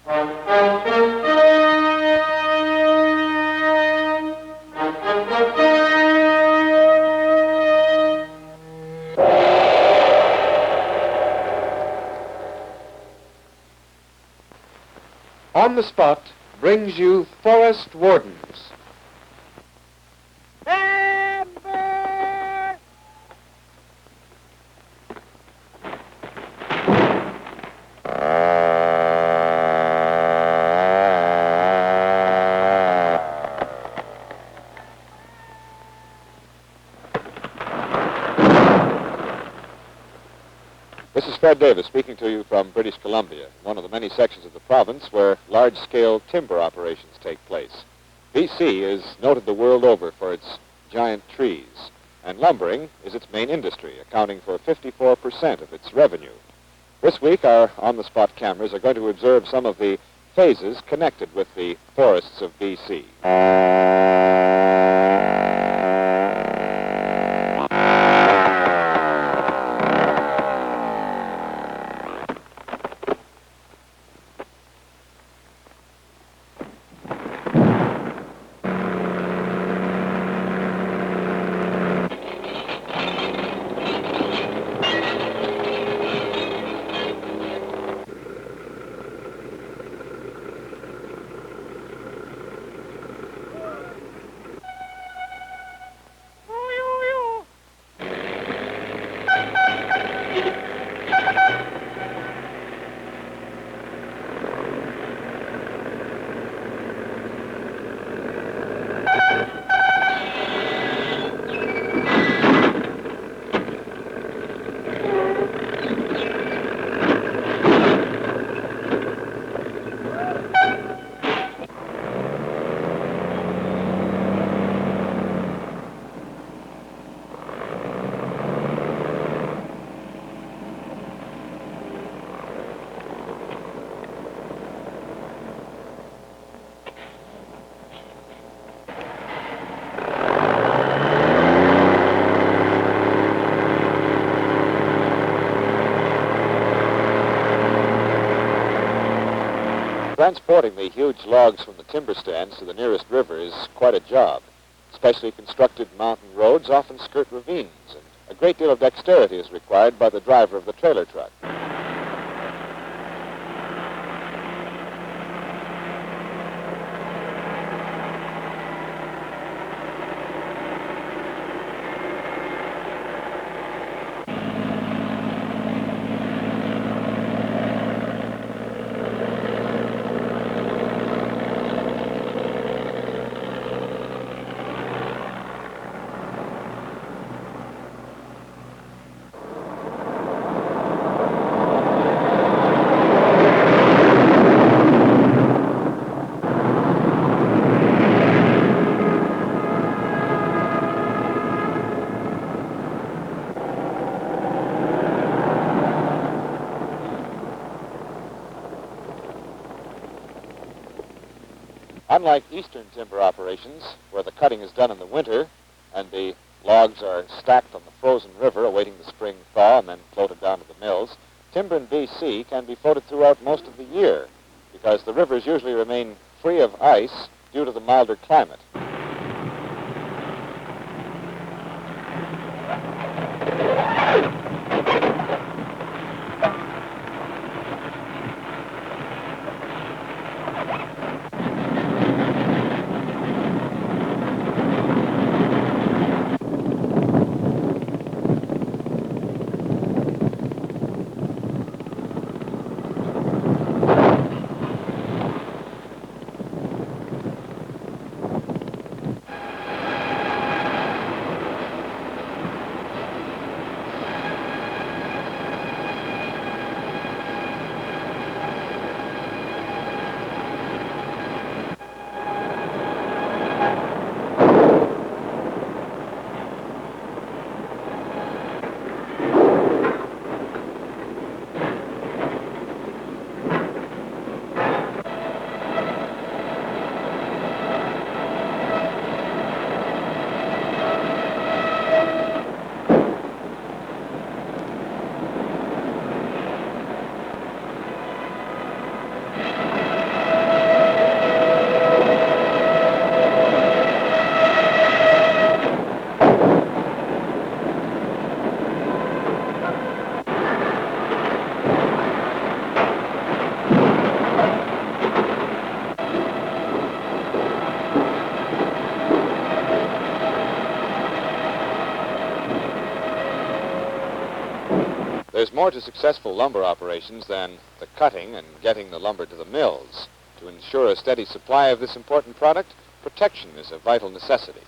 On the Spot brings you Forest Wardens. This is Fred Davis speaking to you from British Columbia, one of the many sections of the province where large-scale timber operations take place. BC is noted the world over for its giant trees, and lumbering is its main industry, accounting for 54% of its revenue. This week, our on-the-spot cameras are going to observe some of the phases connected with the forests of BC. Transporting the huge logs from the timber stands to the nearest river is quite a job. Specially constructed mountain roads often skirt ravines, and a great deal of dexterity is required by the driver of the trailer truck. Unlike eastern timber operations, where the cutting is done in the winter and the logs are stacked on the frozen river awaiting the spring thaw and then floated down to the mills, timber in BC can be floated throughout most of the year because the rivers usually remain free of ice due to the milder climate. more to successful lumber operations than the cutting and getting the lumber to the mills. To ensure a steady supply of this important product, protection is a vital necessity.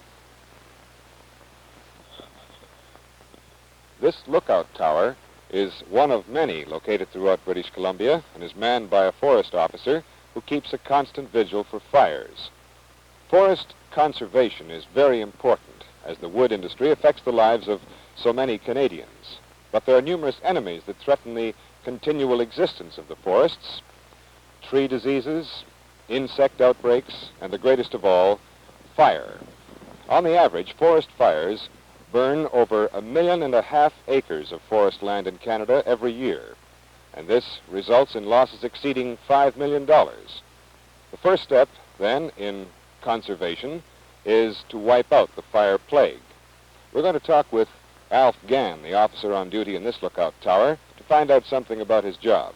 This lookout tower is one of many located throughout British Columbia and is manned by a forest officer who keeps a constant vigil for fires. Forest conservation is very important as the wood industry affects the lives of so many Canadians. But there are numerous enemies that threaten the continual existence of the forests: tree diseases, insect outbreaks, and the greatest of all, fire. On the average, forest fires burn over 1.5 million acres of forest land in Canada every year, and this results in losses exceeding $5 million. The first step, then, in conservation is to wipe out the fire plague. We're going to talk with Alf Gann, the officer on duty in this lookout tower, to find out something about his job.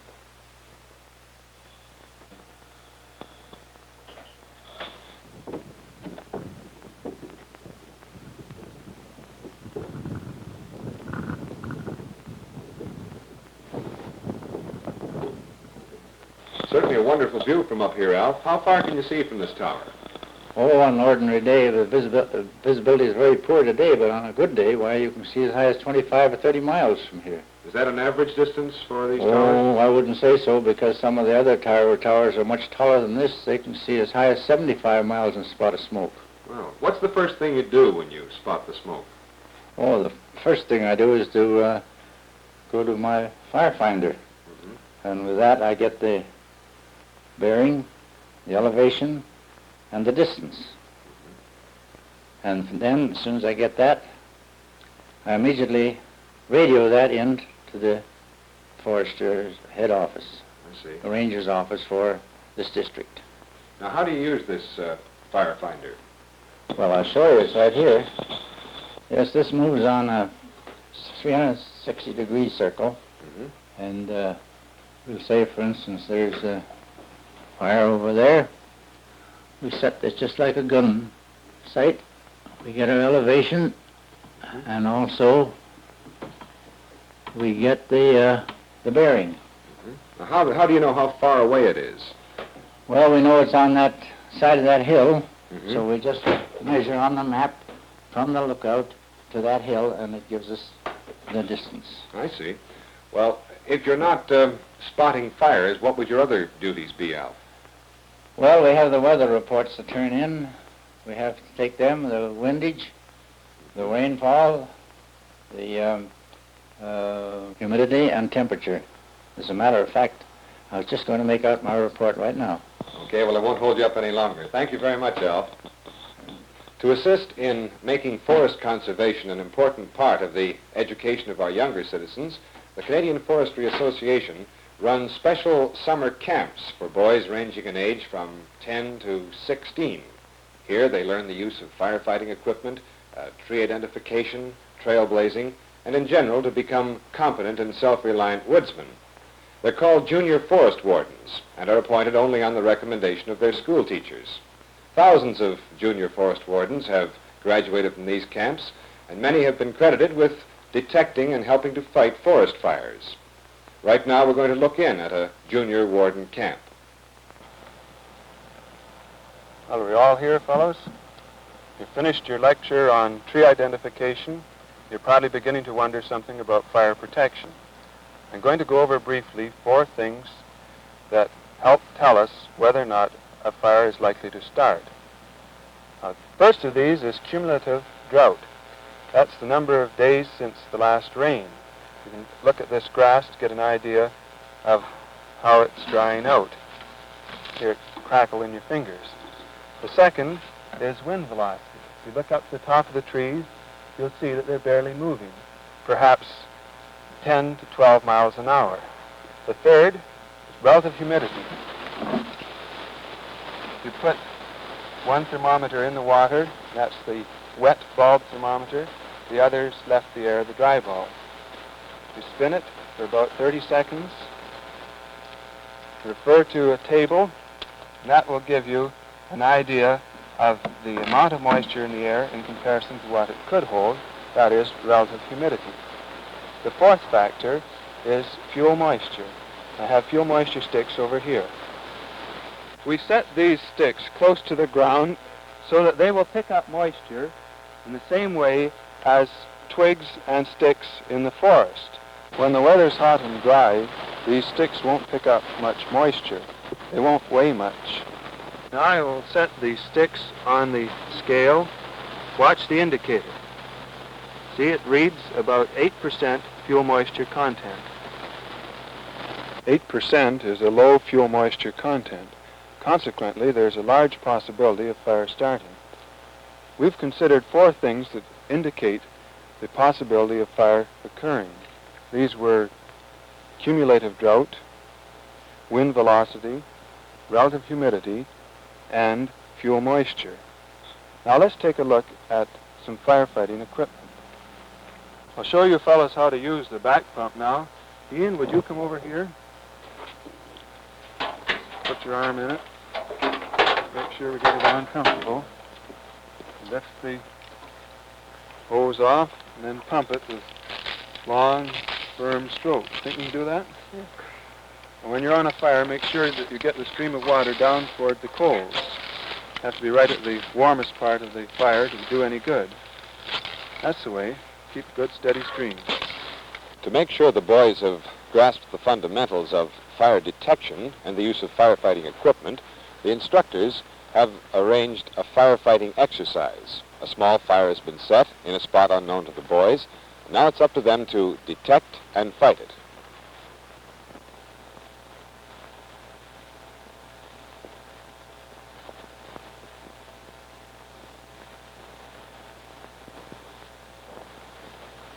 Certainly a wonderful view from up here, Alf. How far can you see from this tower? Oh, on an ordinary day, the visibility is very poor today, but on a good day, why, you can see as high as 25 or 30 miles from here. Is that an average distance for these towers? Oh, I wouldn't say so, because some of the other towers are much taller than this. They can see as high as 75 miles and spot of smoke. Well, what's the first thing you do when you spot the smoke? Oh, the first thing I do is to go to my firefinder. And with that, I get the bearing, the elevation, and the distance. And then, as soon as I get that, I immediately radio that in to the forester's head office, I see. the ranger's office for this district. Now, how do you use this firefinder? Well, I'll show you. It's right here. Yes, this moves on a 360-degree circle. And we'll say, for instance, there's a fire over there. We set this just like a gun sight. We get our elevation, and also we get the bearing. Now, how do you know how far away it is? Well, we know it's on that side of that hill, so we just measure on the map from the lookout to that hill, and it gives us the distance. I see. Well, if you're not spotting fires, what would your other duties be, Alf? Well, we have the weather reports to turn in. We have to take them, the windage, the rainfall, the humidity, and temperature. As a matter of fact, I was just going to make out my report right now. Okay, well, I won't hold you up any longer. Thank you very much, Alf. To assist in making forest conservation an important part of the education of our younger citizens, the Canadian Forestry Association runs special summer camps for boys ranging in age from 10 to 16. Here they learn the use of firefighting equipment, tree identification, trailblazing, and in general to become competent and self-reliant woodsmen. They're called junior forest wardens and are appointed only on the recommendation of their school teachers. Thousands of junior forest wardens have graduated from these camps, and many have been credited with detecting and helping to fight forest fires. Right now we're going to look in at a junior warden camp. Well, are we all here, fellows? You finished your lecture on tree identification. You're probably beginning to wonder something about fire protection. I'm going to go over briefly 4 things that help tell us whether or not a fire is likely to start. First of these is cumulative drought. That's the number of days since the last rain. You can look at this grass to get an idea of how it's drying out. Hear it crackle in your fingers. The second is wind velocity. If you look up to the top of the trees, you'll see that they're barely moving, perhaps 10 to 12 miles an hour. The third is relative humidity. You put one thermometer in the water, that's the wet bulb thermometer. The others left the air, the dry bulb. You spin it for about 30 seconds. Refer to a table, and that will give you an idea of the amount of moisture in the air in comparison to what it could hold, that is, relative humidity. The fourth factor is fuel moisture. I have fuel moisture sticks over here. We set these sticks close to the ground so that they will pick up moisture in the same way as twigs and sticks in the forest. When the weather's hot and dry, these sticks won't pick up much moisture. They won't weigh much. Now I will set these sticks on the scale. Watch the indicator. See, it reads about 8% fuel moisture content. 8% is a low fuel moisture content. Consequently, there's a large possibility of fire starting. We've considered 4 things that indicate the possibility of fire occurring. These were cumulative drought, wind velocity, relative humidity, and fuel moisture. Now let's take a look at some firefighting equipment. I'll show you fellas how to use the back pump now. Ian, would you come over here? Put your arm in it. Make sure we get it on comfortable. Lift the hose off and then pump it with long, firm strokes. Think you can do that? Yeah. And when you're on a fire, make sure that you get the stream of water down toward the coals. It has to be right at the warmest part of the fire to do any good. That's the way. Keep a good, steady stream. To make sure the boys have grasped the fundamentals of fire detection and the use of firefighting equipment, the instructors have arranged a firefighting exercise. A small fire has been set in a spot unknown to the boys. Now it's up to them to detect and fight it.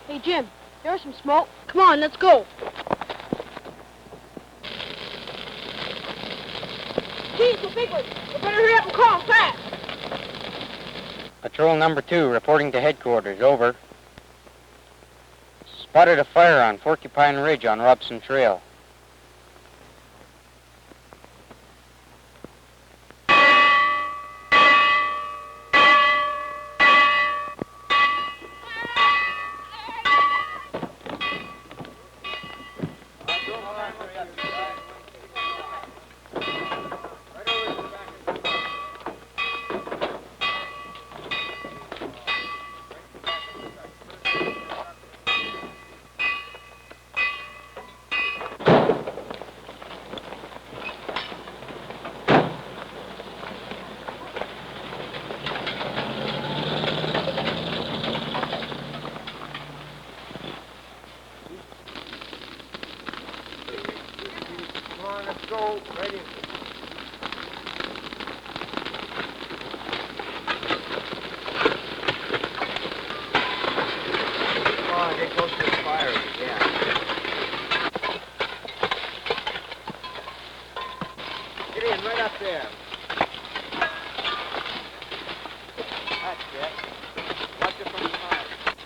Hey, Jim, there's some smoke. Come on, let's go. Geez, the big one. We better hurry up and call him fast. Patrol number 2 reporting to headquarters. Over. Spotted a fire on Porcupine Ridge on Robson Trail.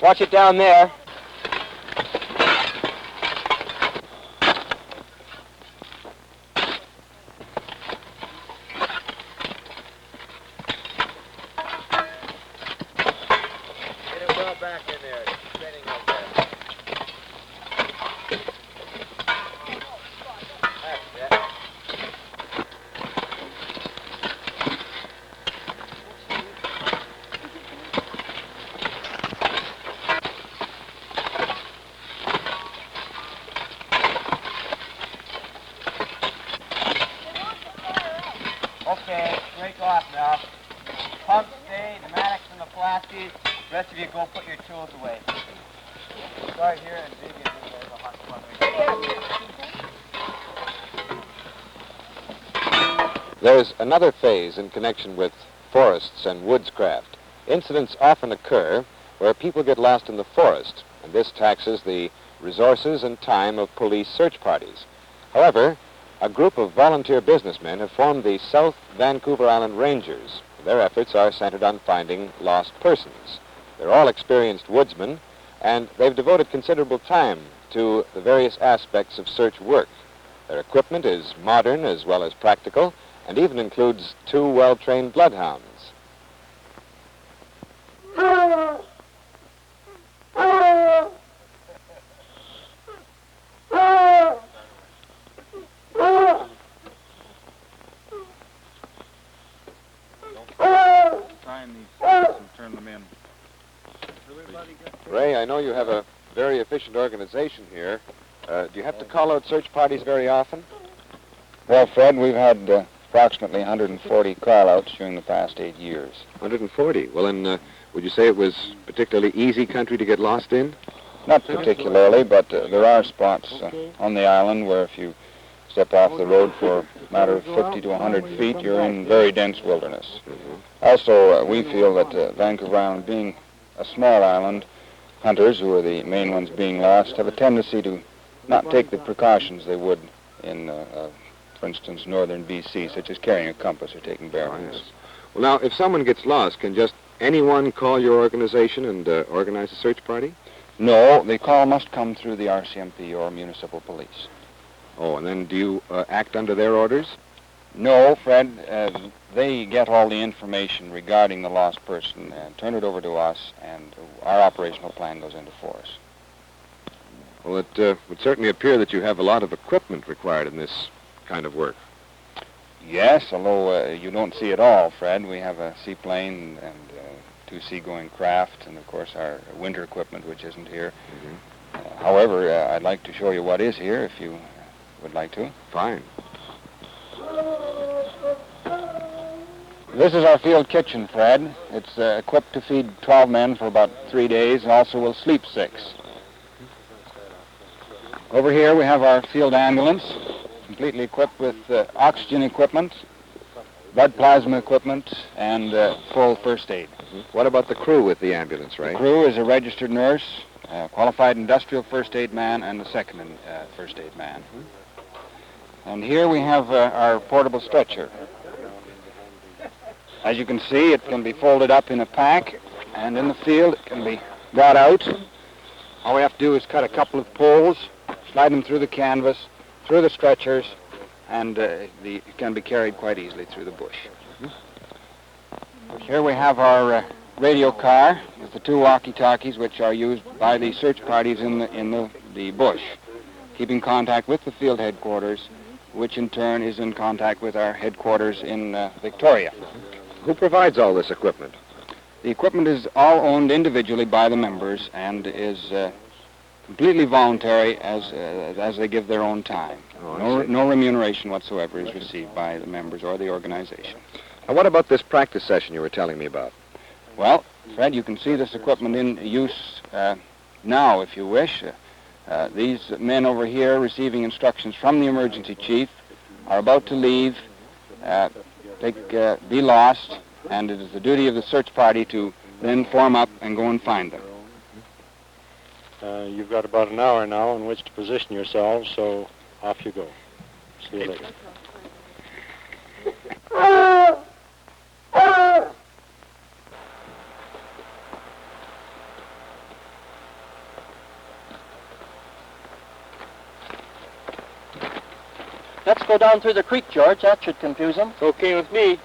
Watch it down there. Get it well back in there. It's spinning up there. That's it. Okay, break off now. Pump stay, pneumatics and the flashes. The rest of you go put your tools away. Start here and dig in the hot plug. There's another phase in connection with forests and woodscraft. Incidents often occur where people get lost in the forest, and this taxes the resources and time of police search parties. However, a group of volunteer businessmen have formed the South Vancouver Island Rangers. Their efforts are centered on finding lost persons. They're all experienced woodsmen, and they've devoted considerable time to the various aspects of search work. Their equipment is modern as well as practical, and even includes 2 well-trained bloodhounds. turn them in. Ray, I know you have a very efficient organization here. Do you have to call out search parties very often? Well, Fred, we've had approximately 140 call-outs during the past 8 years. 140. Well, then, would you say it was particularly easy country to get lost in? Not particularly, but there are spots on the island where if you step off the road for a matter of 50 to 100 feet, you're in very dense wilderness. Also, we feel that Vancouver Island, being a small island, hunters, who are the main ones being lost, have a tendency to not take the precautions they would in, for instance, northern BC, such as carrying a compass or taking bearings. Yes. Well, now, if someone gets lost, can just anyone call your organization and organize a search party? No, the call must come through the RCMP or municipal police. Oh, and then do you act under their orders? No, Fred. They get all the information regarding the lost person and turn it over to us, and our operational plan goes into force. Well, it would certainly appear that you have a lot of equipment required in this kind of work. Yes, although you don't see it all, Fred. We have a seaplane and 2 seagoing craft, and of course our winter equipment, which isn't here. However, I'd like to show you what is here, if you would like to. Fine. This is our field kitchen, Fred. It's equipped to feed 12 men for about 3 days, and also will sleep 6. Over here we have our field ambulance, completely equipped with oxygen equipment, blood plasma equipment, and full first aid. What about the crew with the ambulance, Ray? The crew is a registered nurse, qualified industrial first aid man, and a second first aid man. And here we have our portable stretcher. As you can see, it can be folded up in a pack, and in the field it can be brought out. All we have to do is cut a couple of poles, slide them through the canvas, through the stretchers, and it can be carried quite easily through the bush. Here we have our radio car with the 2 walkie-talkies, which are used by the search parties in the bush, keeping contact with the field headquarters, which in turn is in contact with our headquarters in Victoria. Who provides all this equipment? The equipment is all owned individually by the members and is completely voluntary as they give their own time. No remuneration whatsoever is received by the members or the organization. Now, what about this practice session you were telling me about? Well, Fred, you can see this equipment in use now, if you wish. These men over here, receiving instructions from the emergency chief, are about to leave, be lost, and it is the duty of the search party to then form up and go and find them. You've got about an hour now in which to position yourselves, so off you go. See you later. Let's go down through the creek, George. That should confuse them. It's okay with me.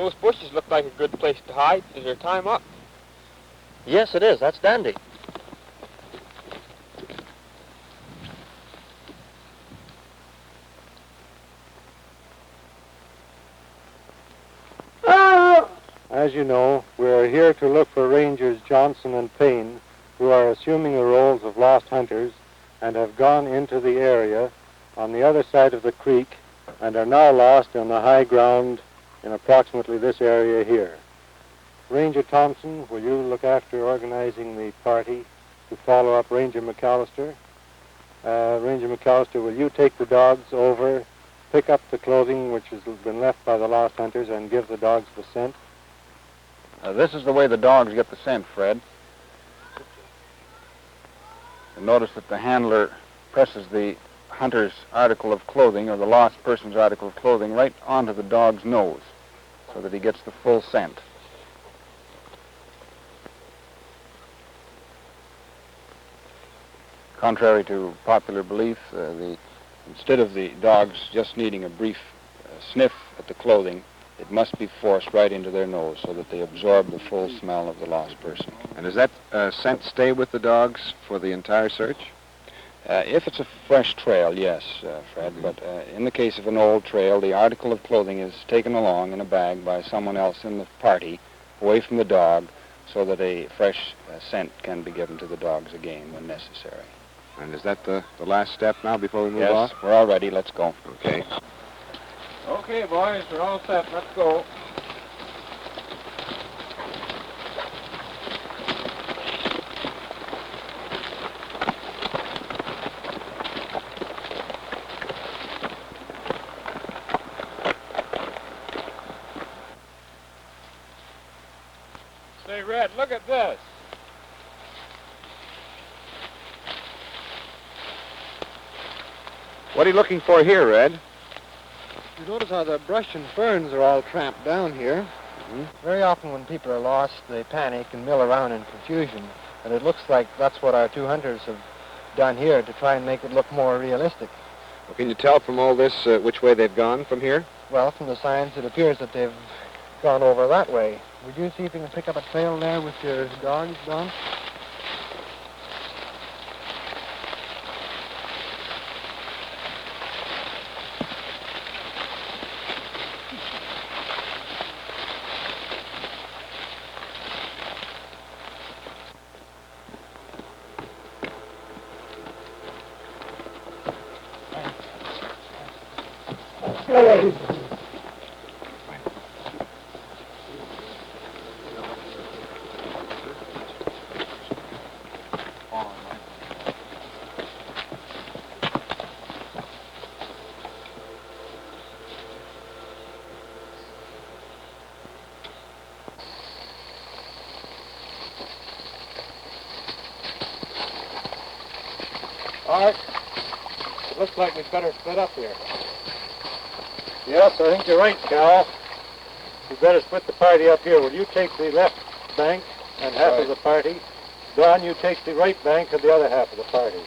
Those bushes look like a good place to hide. Is your time up? Yes, it is. That's dandy. As you know, we are here to look for Rangers Johnson and Payne, who are assuming the roles of lost hunters and have gone into the area on the other side of the creek and are now lost on the high ground in approximately this area here. Ranger Thompson, will you look after organizing the party to follow up Ranger McAllister? Ranger McAllister, will you take the dogs over, pick up the clothing which has been left by the lost hunters, and give the dogs the scent? This is the way the dogs get the scent, Fred. You'll notice that the handler presses the hunter's article of clothing, or the lost person's article of clothing, right onto the dog's nose so that he gets the full scent. Contrary to popular belief, instead of the dogs just needing a brief sniff at the clothing, it must be forced right into their nose so that they absorb the full smell of the lost person. And does that scent stay with the dogs for the entire search? If it's a fresh trail, yes, Fred, but in the case of an old trail, the article of clothing is taken along in a bag by someone else in the party, away from the dog, so that a fresh scent can be given to the dogs again when necessary. And is that the last step now before we move Yes, off? we're all ready. Let's go. Okay. Okay, boys, we're all set. Let's go. Say, Red, look at this. What are you looking for here, Red? You notice how the brush and ferns are all tramped down here. Very often when people are lost, they panic and mill around in confusion. And it looks like that's what our two hunters have done here to try and make it look more realistic. Well, can you tell from all this which way they've gone from here? Well, from the signs, it appears that they've gone over that way. Would you see if you can pick up a trail there with your dogs, Don? Art, it looks like we'd better split up here. Yes, I think you're right, Cal. We'd better split the party up here. Will you take the left bank and half of the party? Don, you take the right bank and the other half of the party.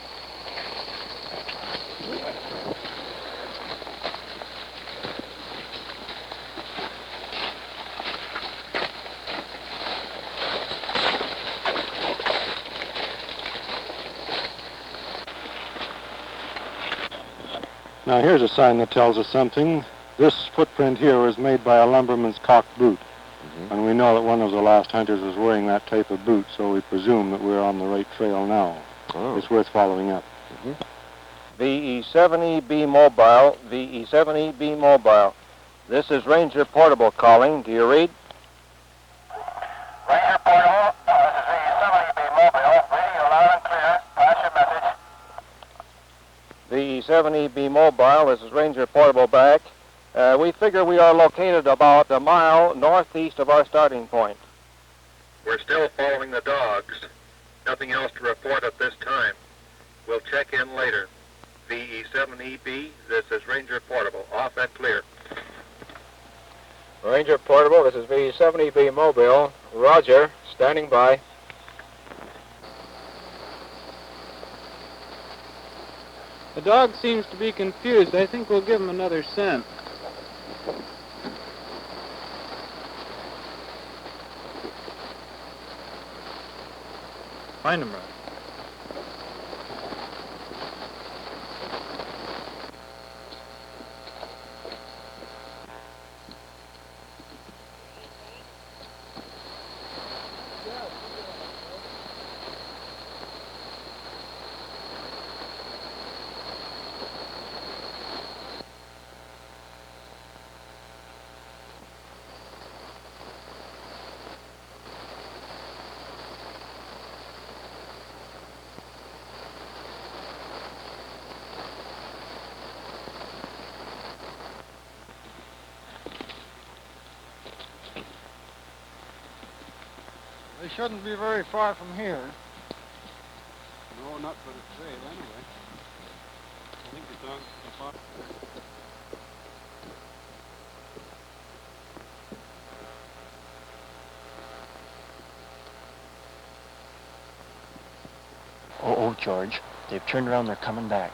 Now here's a sign that tells us something. This footprint here was made by a lumberman's cocked boot. And we know that one of the last hunters was wearing that type of boot, so we presume that we're on the right trail now. Oh. It's worth following up. VE7EB Mobile, VE7EB Mobile. This is Ranger Portable calling. Do you read? Ranger Portable, this is VE7EB Mobile. Reading you loud and clear. Pass your message. VE7EB Mobile, this is Ranger Portable back. We figure we are located about a mile northeast of our starting point. We're still following the dogs. Nothing else to report at this time. We'll check in later. VE7EB, this is Ranger Portable. Off and clear. Ranger Portable, this is VE7EB Mobile. Roger, standing by. The dog seems to be confused. I think we'll give him another scent. find him, Rod. They shouldn't be very far from here. No, not for the trail, anyway. I think the dogs are far. Oh, George, they've turned around, they're coming back.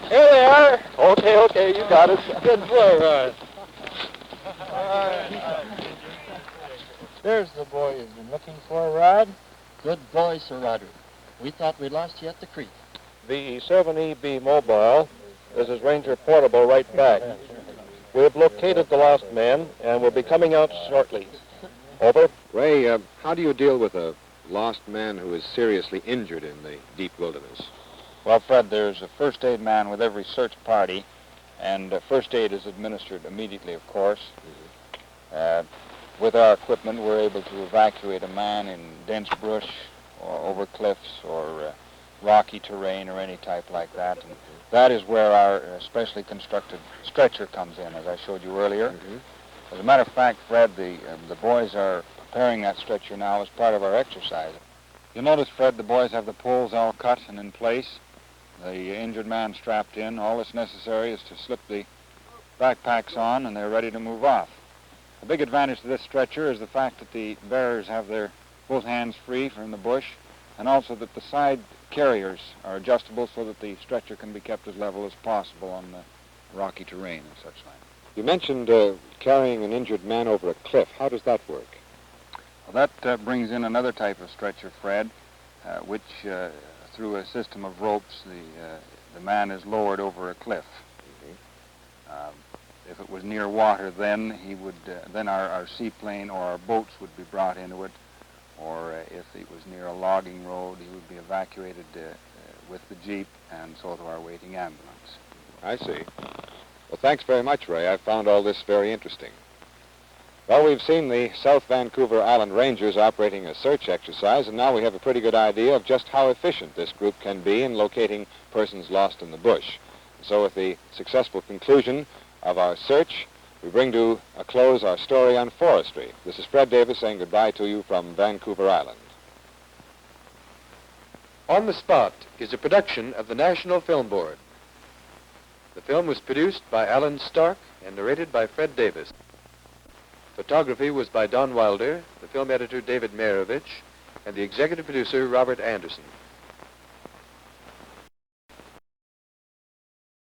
Here they are. Okay, you got it. Good play. Right. There's the boy you've been looking for, Rod. Good boy, Sir Roderick. We thought we lost you at the creek. VE7EB mobile. This is Ranger Portable right back. We have located the lost man and will be coming out shortly. Over. Ray, how do you deal with a lost man who is seriously injured in the deep wilderness? Well, Fred, there's a first aid man with every search party, and first aid is administered immediately, of course. With our equipment, we're able to evacuate a man in dense brush or over cliffs or rocky terrain or any type like that. And that is where our specially constructed stretcher comes in, as I showed you earlier. As a matter of fact, Fred, the boys are preparing that stretcher now as part of our exercise. You'll notice, Fred, the boys have the poles all cut and in place. The injured man strapped in. All that's necessary is to slip the backpacks on and they're ready to move off. The big advantage to this stretcher is the fact that the bearers have their both hands free from the bush, and also that the side carriers are adjustable so that the stretcher can be kept as level as possible on the rocky terrain and such like. You mentioned carrying an injured man over a cliff. How does that work? Well, that brings in another type of stretcher, Fred, which through a system of ropes, the man is lowered over a cliff. If it was near water, then he would, then our seaplane or our boats would be brought into it, or if it was near a logging road, he would be evacuated with the jeep, and so to our waiting ambulance. I see. Well, thanks very much, Ray. I found all this very interesting. Well, we've seen the South Vancouver Island Rangers operating a search exercise, and now we have a pretty good idea of just how efficient this group can be in locating persons lost in the bush. So with the successful conclusion of our search, we bring to a close our story on forestry. This is Fred Davis saying goodbye to you from Vancouver Island. On the Spot is a production of the National Film Board. The film was produced by Alan Stark and narrated by Fred Davis. Photography was by Don Wilder, the film editor David Mayerovitch, and the executive producer Robert Anderson.